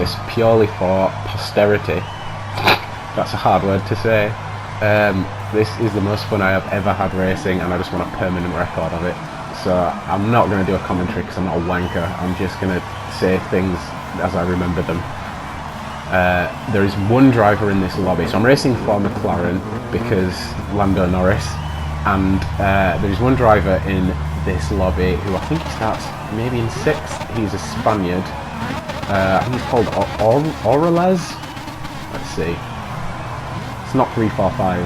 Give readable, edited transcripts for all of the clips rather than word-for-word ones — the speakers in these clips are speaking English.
this purely for posterity. That's a hard word to say. This is the most fun I have ever had racing, and I just want a permanent record of it. So I'm not going to do a commentary because I'm not a wanker. I'm just going to say things as I remember them. There is one driver in this lobby, so I'm racing for McLaren because Lando Norris, and there is one driver in this lobby who I think he starts maybe in 6th. He's a Spaniard. I think he's called Orelez. Let's see. It's not 345.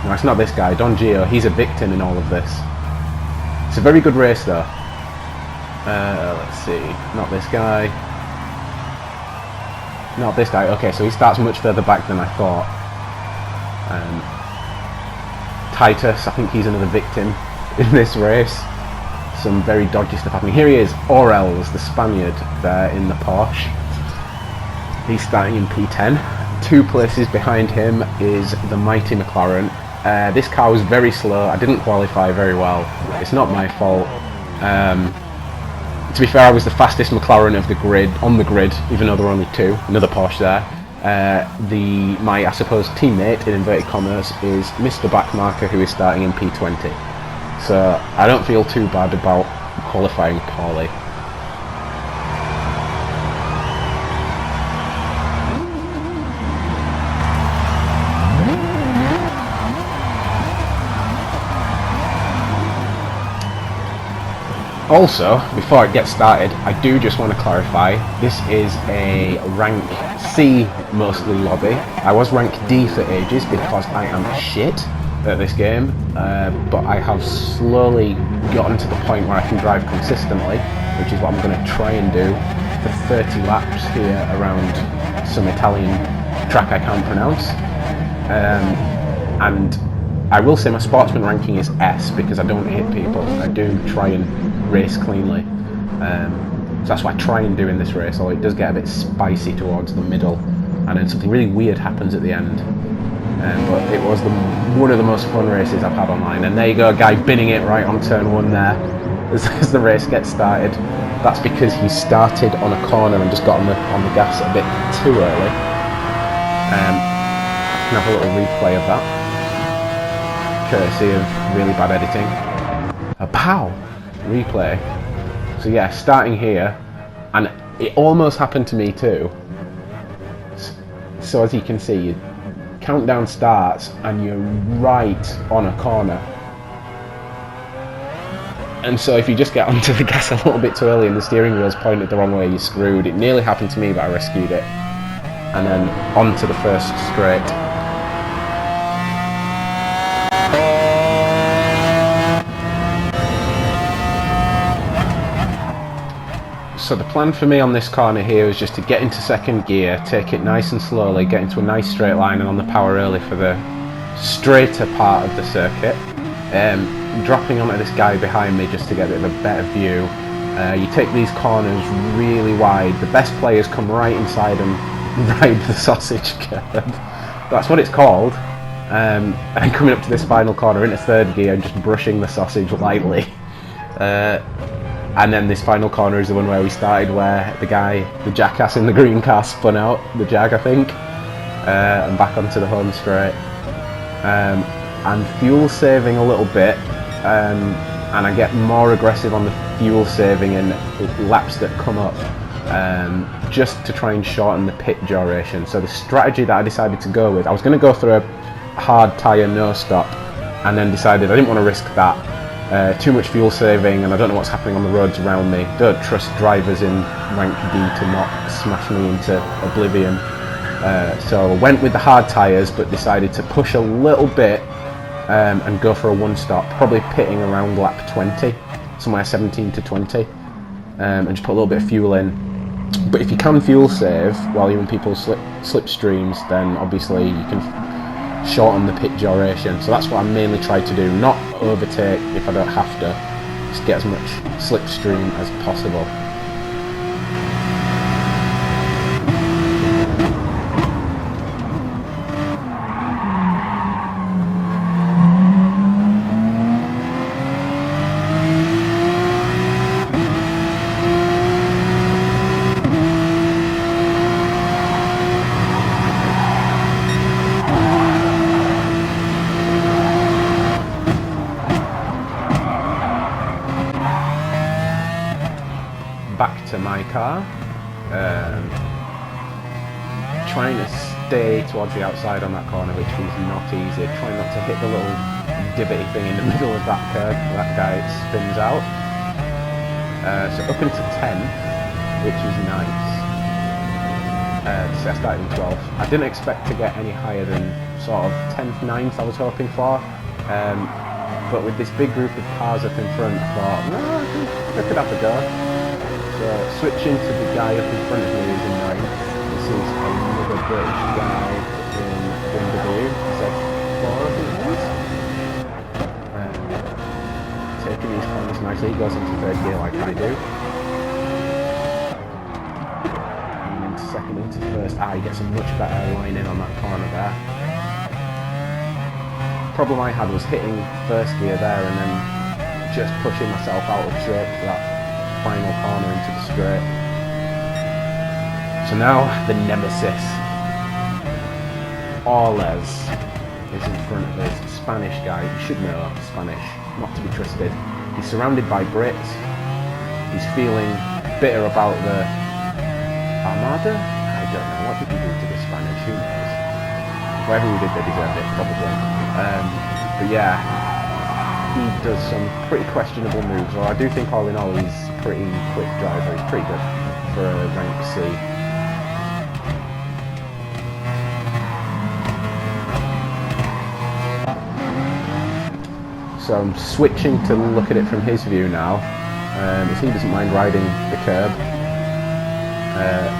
No, it's not this guy, Don Gio. He's a victim in all of this. It's a very good race though. Let's see. Not this guy. Not this guy. Okay, so he starts much further back than I thought. Titus, I think he's another victim in this race. Some very dodgy stuff happening. Here he is, Orels, the Spaniard, there in the Porsche. He's starting in P10. 2 places behind him is the mighty McLaren. This car was very slow. I didn't qualify very well. It's not my fault. To be fair, I was the fastest McLaren of the grid, on the grid, even though there were only 2. Another Porsche there. My, I suppose, teammate, in inverted commas, is Mr. Backmarker, who is starting in P20. So I don't feel too bad about qualifying poorly. Also, before it gets started, I do just want to clarify, this is a rank C mostly lobby. I was rank D for ages because I am shit at this game, but I have slowly gotten to the point where I can drive consistently, which is what I'm going to try and do for 30 laps here around some Italian track I can't pronounce. And I will say my sportsman ranking is S because I don't hit people. I do try and race cleanly, so that's what I try and do in this race, although it does get a bit spicy towards the middle and then something really weird happens at the end. But it was one of the most fun races I've had online, and there you go, a guy binning it right on turn 1 there as the race gets started. That's because he started on a corner and just got on the gas a bit too early. I can have a little replay of that, courtesy of really bad editing. A pow! Replay. So yeah, starting here, and it almost happened to me too. So as you can see, your countdown starts and you're right on a corner, and so if you just get onto the gas a little bit too early and the steering wheel's pointed the wrong way, you're screwed. It nearly happened to me, but I rescued it, and then onto the first straight. So the plan for me on this corner here is just to get into 2nd gear, take it nice and slowly, get into a nice straight line and on the power early for the straighter part of the circuit. Dropping onto this guy behind me just to get a bit of a better view. You take these corners really wide. The best players come right inside and ride the sausage curve. That's what it's called. And coming up to this final corner into 3rd gear and just brushing the sausage lightly. And then this final corner is the one where we started, where the jackass in the green car spun out, the Jag I think, and back onto the home straight. And fuel saving a little bit, and I get more aggressive on the fuel saving in laps that come up, just to try and shorten the pit duration. So the strategy that I decided to go with, I was going to go through a hard tyre no stop, and then decided I didn't want to risk that. Too much fuel saving, and I don't know what's happening on the roads around me. Don't trust drivers in rank D to not smash me into oblivion. So I went with the hard tyres, but decided to push a little bit and go for a 1-stop, probably pitting around lap 20, somewhere 17 to 20, and just put a little bit of fuel in. But if you can fuel save while you're in people's slipstreams, then obviously you can shorten the pit duration. So that's what I mainly try to do, not overtake if I don't have to, just get as much slipstream as possible. my car. Trying to stay towards the outside on that corner, which is not easy. Trying not to hit the little divoty thing in the middle of that curve. That guy spins out. So up into 10th, which is nice. So I started in 12th. I didn't expect to get any higher than sort of 10th, 9th I was hoping for. But with this big group of cars up in front, I thought, no, I could have a go. So switching to the guy up in front of me who's in 9th. This is another British guy in BMW, Z4 I think it is. Taking these corners nicely, he goes into third gear like I do. And into second, into first. He gets a much better line in on that corner there. Problem I had was hitting first gear there and then just pushing myself out of shape for that final corner into the straight. So now the nemesis, Orles, is in front of us. Spanish guy, you should know Spanish, not to be trusted. He's surrounded by Brits. He's feeling bitter about the Armada? I don't know, what did he do to the Spanish? Who knows? Whatever we did, they deserved it, probably. But yeah, he does some pretty questionable moves. Well, I do think all in all he's a pretty quick driver. He's pretty good for a rank C. So I'm switching to look at it from his view now, as he doesn't mind riding the curb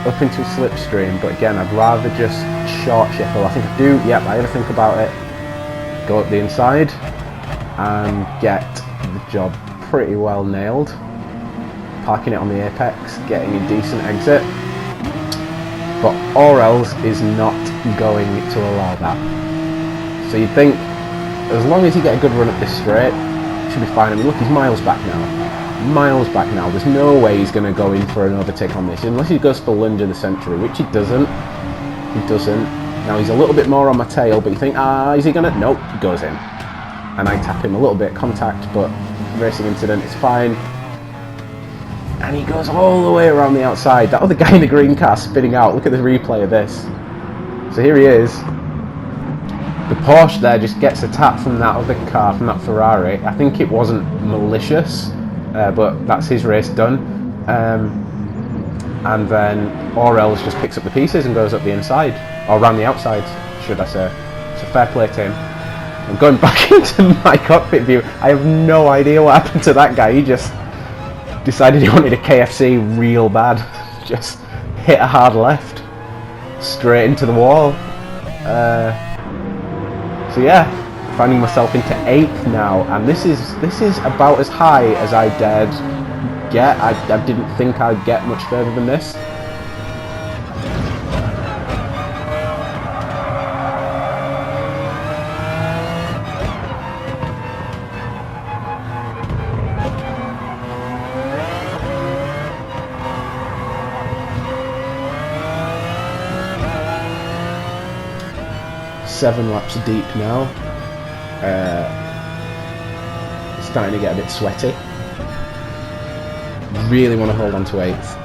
up into a slipstream, but again I'd rather just short shuffle. I think I do, yep, I ever think about it, go up the inside and get the job pretty well nailed, parking it on the apex, getting a decent exit, but Orles is not going to allow that. So you'd think, as long as you get a good run up this straight, should be fine. I mean, look, he's miles back now. Miles back now. There's no way he's going to go in for an overtake on this, unless he goes for lunge of the century, which he doesn't. He doesn't. Now he's a little bit more on my tail, but you think, is he going to? Nope, he goes in. And I tap him a little bit, contact, but racing incident, it's fine. And he goes all the way around the outside. That other guy in the green car spinning out. Look at the replay of this. So here he is. The Porsche there just gets a tap from that other car, from that Ferrari. I think it wasn't malicious, but that's his race done. And then Orles just picks up the pieces and goes up the inside, or around the outside, should I say. So fair play to him. I'm going back into my cockpit view. I have no idea what happened to that guy. He just decided he wanted a KFC real bad. Just hit a hard left, straight into the wall. So yeah, finding myself into 8th now, and this is about as high as I dared get. I didn't think I'd get much further than this. Seven laps deep now. Starting to get a bit sweaty. Really want to hold on to 8th.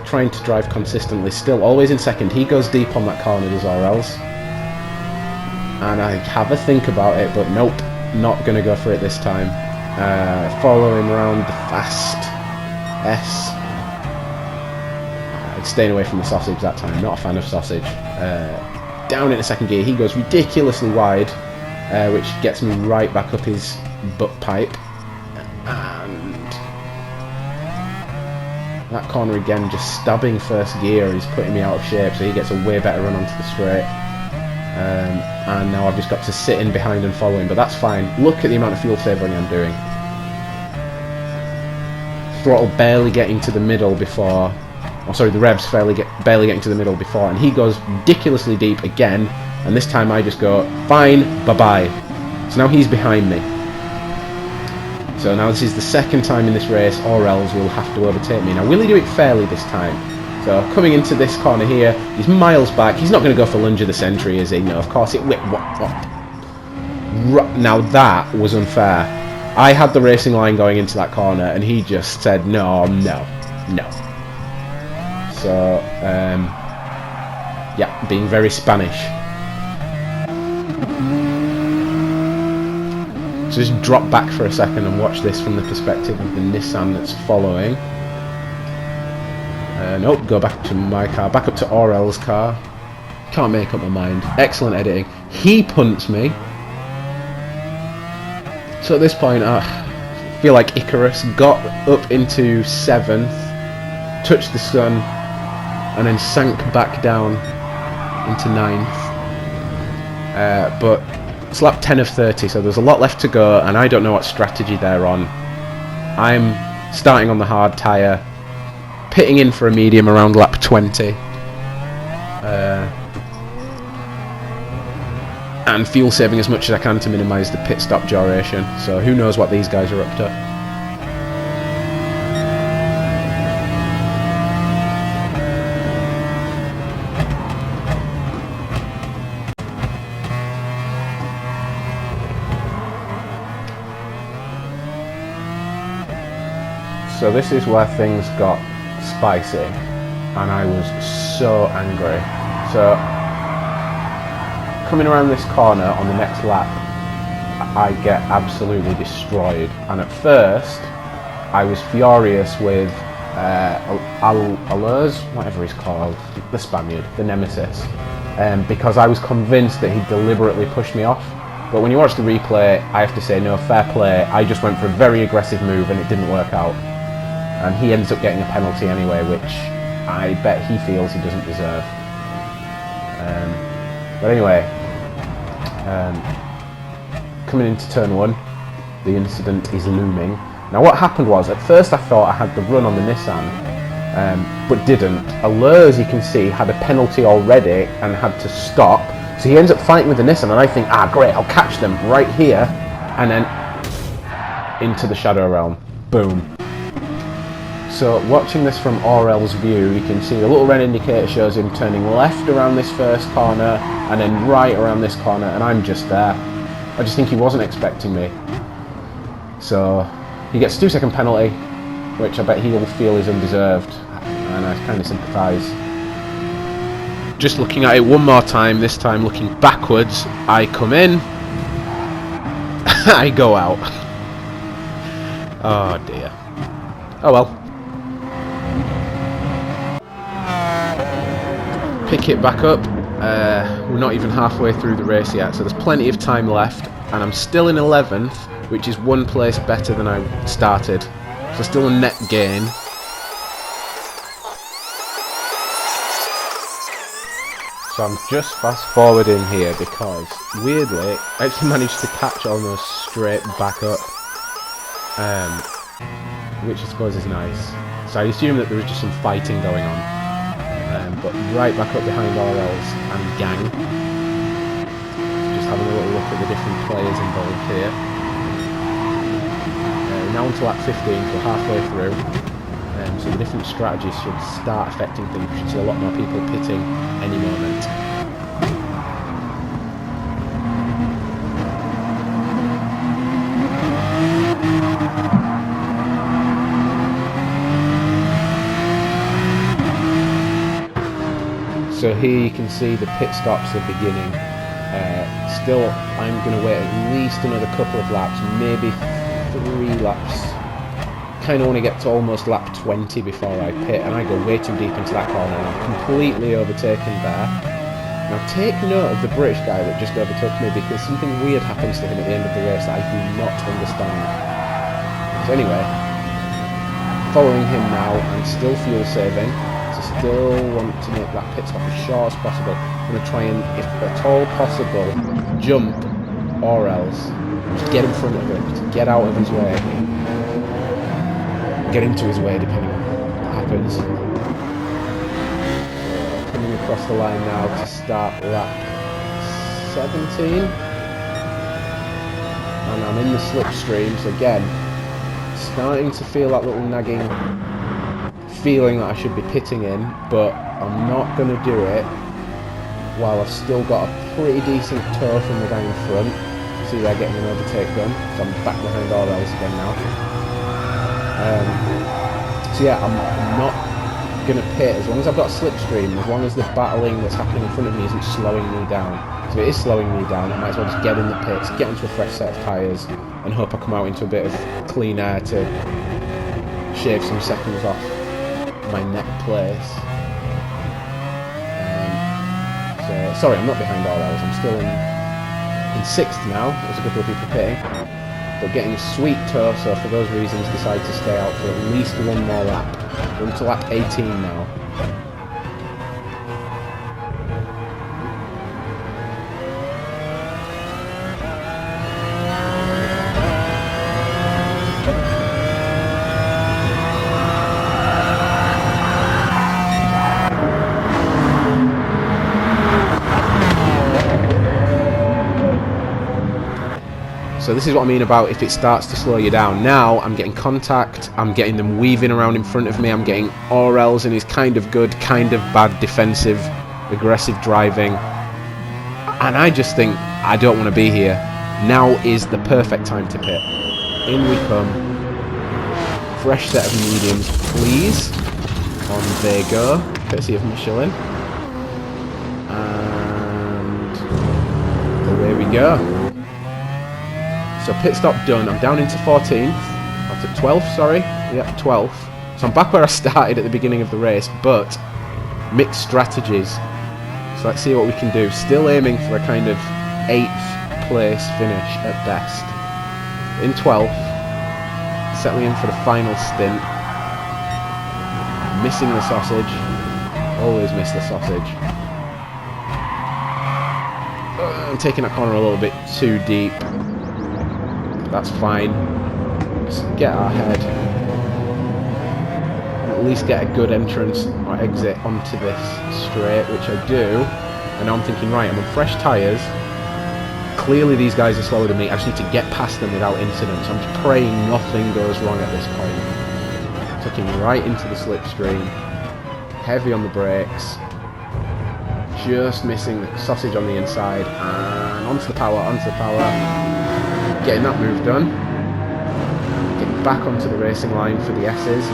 Trying to drive consistently, still always in second. He goes deep on that corner, does Orles. And I have a think about it, but nope, not going to go for it this time. Follow him around the fast S. Staying away from the sausage that time, not a fan of sausage. Down into second gear, he goes ridiculously wide, which gets me right back up his butt pipe. And that corner again, just stabbing first gear, he's putting me out of shape, so he gets a way better run onto the straight. And now I've just got to sit in behind and follow him, but that's fine. Look at the amount of fuel saving I'm doing. Throttle barely getting to the middle before... Oh, sorry, the revs barely getting to the middle before, and he goes ridiculously deep again, and this time I just go, fine, bye-bye. So now he's behind me. So now this is the second time in this race Orles will have to overtake me. Now, will he do it fairly this time? So, coming into this corner here, he's miles back. He's not going to go for lunge of the century, is he? No, of course it... Now, that was unfair. I had the racing line going into that corner, and he just said, no. So, yeah, being very Spanish. So just drop back for a second and watch this from the perspective of the Nissan that's following. Nope, go back to my car, back up to Aurel's car. Can't make up my mind. Excellent editing. He punts me. So at this point, I feel like Icarus, got up into 7th, touched the sun, and then sank back down into 9th. But it's lap 10 of 30, so there's a lot left to go, and I don't know what strategy they're on. I'm starting on the hard tyre, pitting in for a medium around lap 20. And fuel saving as much as I can to minimise the pit stop duration. So who knows what these guys are up to. So this is where things got spicy, and I was so angry. So coming around this corner on the next lap, I get absolutely destroyed, and at first I was furious with Alers, whatever he's called, the Spaniard, the Nemesis, because I was convinced that he deliberately pushed me off. But when you watch the replay, I have to say, no, fair play, I just went for a very aggressive move and it didn't work out, and he ends up getting a penalty anyway, which I bet he feels he doesn't deserve. But anyway, coming into turn 1, the incident is looming. Now what happened was, at first I thought I had the run on the Nissan, but didn't. Alers, you can see, had a penalty already and had to stop. So he ends up fighting with the Nissan, and I think, great, I'll catch them right here. And then into the Shadow Realm. Boom. So watching this from Aurel's view, you can see the little red indicator shows him turning left around this first corner and then right around this corner, and I'm just there. I just think he wasn't expecting me. So he gets a 2-second penalty, which I bet he'll feel is undeserved, and I kind of sympathise. Just looking at it one more time, this time looking backwards, I come in, I go out. Oh dear. Oh well. Pick it back up. We're not even halfway through the race yet, so there's plenty of time left, and I'm still in 11th, which is 1 place better than I started, so still a net gain. So I'm just fast forwarding here because, weirdly, I actually managed to catch almost straight back up, which I suppose is nice. So I assume that there was just some fighting going on. But right back up behind Aurel's and gang. Just having a little look at the different players involved here. We're now on to lap 15, so halfway through. So the different strategies should start affecting things. We should see a lot more people pitting any moment. So here you can see the pit stops are beginning. Still, I'm going to wait at least another couple of laps, maybe 3 laps. Kind of want to get to almost lap 20 before I pit, and I go way too deep into that corner, and I'm completely overtaken there. Now take note of the British guy that just overtook me, because something weird happens to him at the end of the race that I do not understand. So anyway, following him now, and still fuel saving. Still want to make that pit stop as short as possible. I'm going to try and, if at all possible, jump Aurel's. Just get in front of him, just get out of his way. Get into his way, depending on what happens. So, coming across the line now to start lap 17. And I'm in the slipstream, so again, starting to feel that little nagging feeling that I should be pitting in, but I'm not going to do it while I've still got a pretty decent tow from the guy in front. See they're getting an overtake done, so I'm back behind all else again now. So yeah, I'm not going to pit as long as I've got a slipstream, as long as the battling that's happening in front of me isn't slowing me down. So if it is slowing me down, I might as well just get in the pits, get into a fresh set of tyres, and hope I come out into a bit of clean air to shave some seconds off my net place. So, sorry, I'm not behind all else, I'm still in 6th now. There's a couple of people pitting, but getting a sweet tow, so for those reasons decided to stay out for at least one more lap. We're into lap 18 now. So this is what I mean about if it starts to slow you down. Now I'm getting contact, I'm getting them weaving around in front of me, I'm getting Orels in his kind of good, kind of bad defensive, aggressive driving. And I just think, I don't want to be here. Now is the perfect time to pit. In we come. Fresh set of mediums, please. On they go, courtesy of Michelin. And away we go. So pit stop done, I'm down into 14th, I'm at 12th, sorry, yeah, 12th. So I'm back where I started at the beginning of the race, but mixed strategies. So let's see what we can do. Still aiming for a kind of 8th place finish at best. In 12th, settling in for the final stint. Missing the sausage, always miss the sausage. I'm taking that corner a little bit too deep. That's fine. Just get our head. At least get a good entrance or exit onto this straight, which I do. And now I'm thinking, right, I'm on fresh tyres. Clearly these guys are slower than me. I just need to get past them without incident. So I'm just praying nothing goes wrong at this point. Tucking right into the slipstream. Heavy on the brakes. Just missing the sausage on the inside. And onto the power, onto the power. Getting that move done. Getting back onto the racing line for the S's.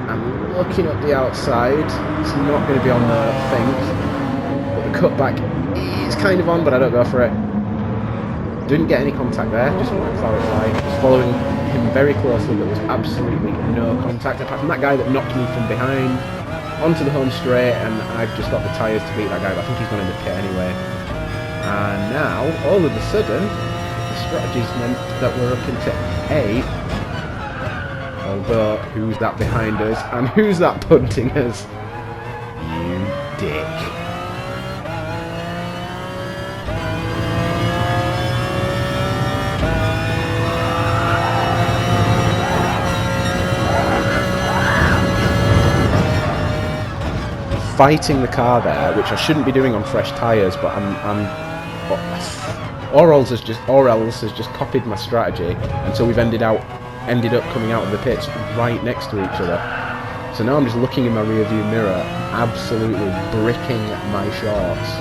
And looking up the outside. It's not going to be on the thing. But the cutback is kind of on, but I don't go for it. Didn't get any contact there, just want to clarify. Just following him very closely, there was absolutely no contact, apart from that guy that knocked me from behind. Onto the home straight, and I've just got the tyres to beat that guy, but I think he's going to the pit anyway. And now, all of a sudden, the strategies meant that we're up into 8. Although, who's that behind us, and who's that punting us? You dick. Fighting the car there, which I shouldn't be doing on fresh tyres, but Orels has just copied my strategy until we've ended up coming out of the pits right next to each other. So now I'm just looking in my rear view mirror, absolutely bricking my shorts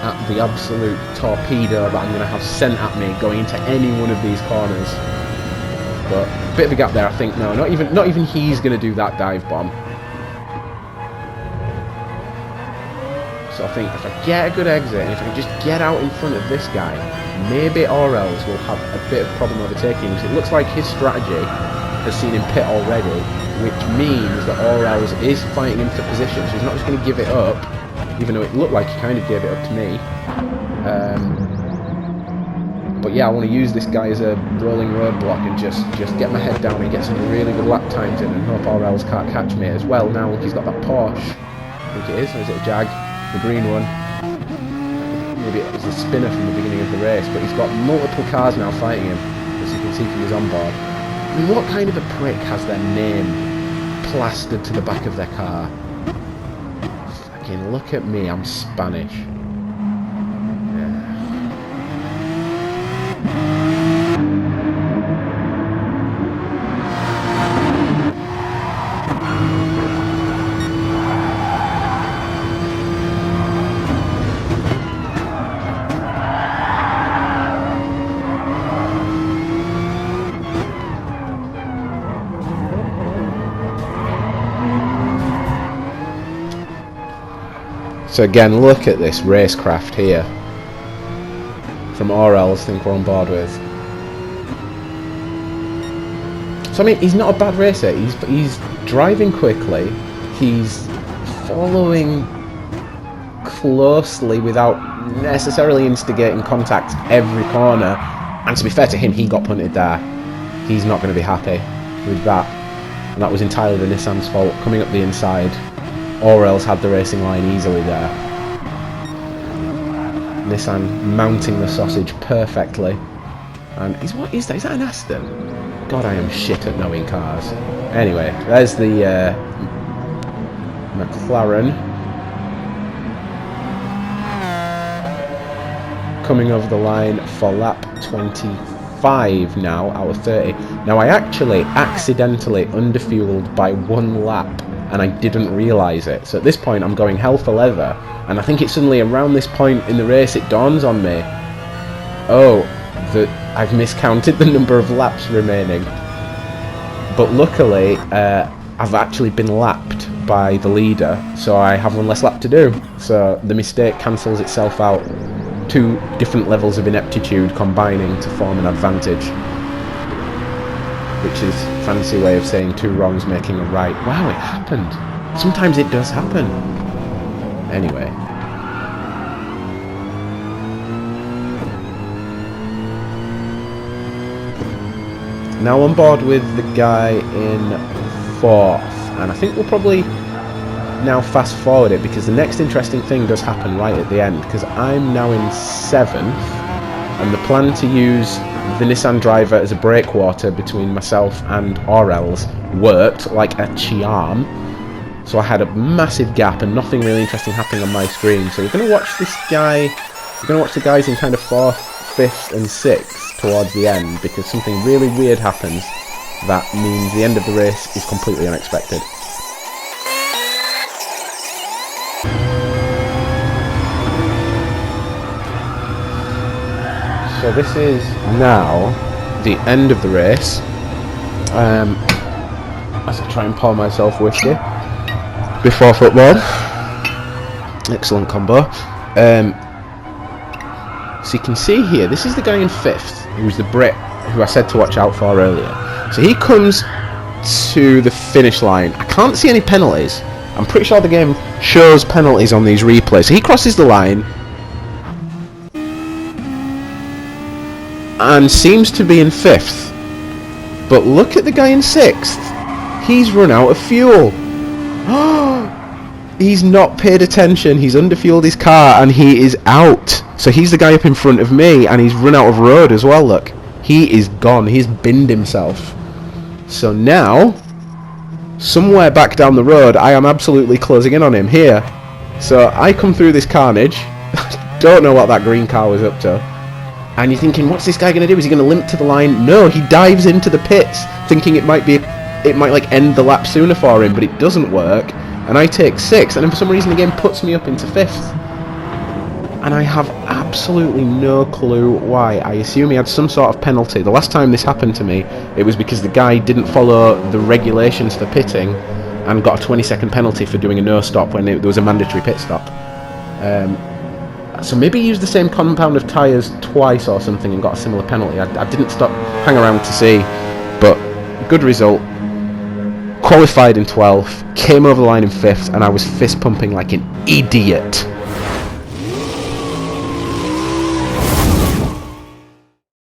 at the absolute torpedo that I'm going to have sent at me going into any one of these corners. But a bit of a gap there, I think. No, not even he's going to do that dive bomb. So I think if I get a good exit, and if I can just get out in front of this guy, maybe Orels will have a bit of problem overtaking. Because it looks like his strategy has seen him pit already, which means that Orels is fighting him for position. So he's not just going to give it up, even though it looked like he kind of gave it up to me. But yeah, I want to use this guy as a rolling roadblock and just get my head down and get some really good lap times in, and hope Orels can't catch me as well. Now look, he's got that Porsche, I think it is, or is it a Jag? The green one. Maybe it was a spinner from the beginning of the race, but he's got multiple cars now fighting him, as you can see from his onboard. I mean, what kind of a prick has their name plastered to the back of their car? Fucking look at me, I'm Spanish. So again, look at this racecraft here. From Orels, I think we're on board with. So I mean, he's not a bad racer. He's driving quickly. He's following closely without necessarily instigating contact every corner. And to be fair to him, he got punted there. He's not going to be happy with that. And that was entirely the Nissan's fault. Coming up the inside, Orels had the racing line easily there. Nissan mounting the sausage perfectly. And what is that? Is that an Aston? God, I am shit at knowing cars. Anyway, there's the McLaren. Coming over the line for lap 25 now out of 30. Now I actually accidentally underfueled by 1 lap and I didn't realise it. So at this point I'm going hell for leather, and I think it's suddenly around this point in the race it dawns on me, oh, that I've miscounted the number of laps remaining. But luckily I've actually been lapped by the leader, so I have 1 less lap to do. So the mistake cancels itself out. 2 different levels of ineptitude combining to form an advantage, which is a fancy way of saying 2 wrongs making a right. Wow, it happened. Sometimes it does happen. Anyway. Now on board with the guy in 4th, and I think we'll probably now fast forward it because the next interesting thing does happen right at the end, because I'm now in 7th and the plan to use the Nissan driver as a breakwater between myself and Orels worked like a charm. So I had a massive gap and nothing really interesting happening on my screen. So we're going to watch this guy, we're going to watch the guys in kind of 4th, 5th and 6th towards the end, because something really weird happens that means the end of the race is completely unexpected. So this is now the end of the race, as I try and pour myself whiskey before football. Excellent combo. So you can see here, this is the guy in 5th, who's the Brit who I said to watch out for earlier. So he comes to the finish line. I can't see any penalties. I'm pretty sure the game shows penalties on these replays. So he crosses the line and seems to be in 5th, but look at the guy in 6th. He's run out of fuel. He's not paid attention. He's underfueled his car and he is out. So he's the guy up in front of me and he's run out of road as well. Look, he is gone. He's binned himself. So now somewhere back down the road I am absolutely closing in on him here. So I come through this carnage. Don't know what that green car was up to. And you're thinking, what's this guy going to do? Is he going to limp to the line? No, he dives into the pits, thinking it might like end the lap sooner for him, but it doesn't work. And I take 6th, and then for some reason the game puts me up into 5th. And I have absolutely no clue why. I assume he had some sort of penalty. The last time this happened to me, it was because the guy didn't follow the regulations for pitting and got a 20-second penalty for doing a no-stop when there was a mandatory pit stop. So maybe he used the same compound of tyres twice or something and got a similar penalty. I didn't hang around to see, but good result. Qualified in 12th, came over the line in 5th, and I was fist pumping like an idiot.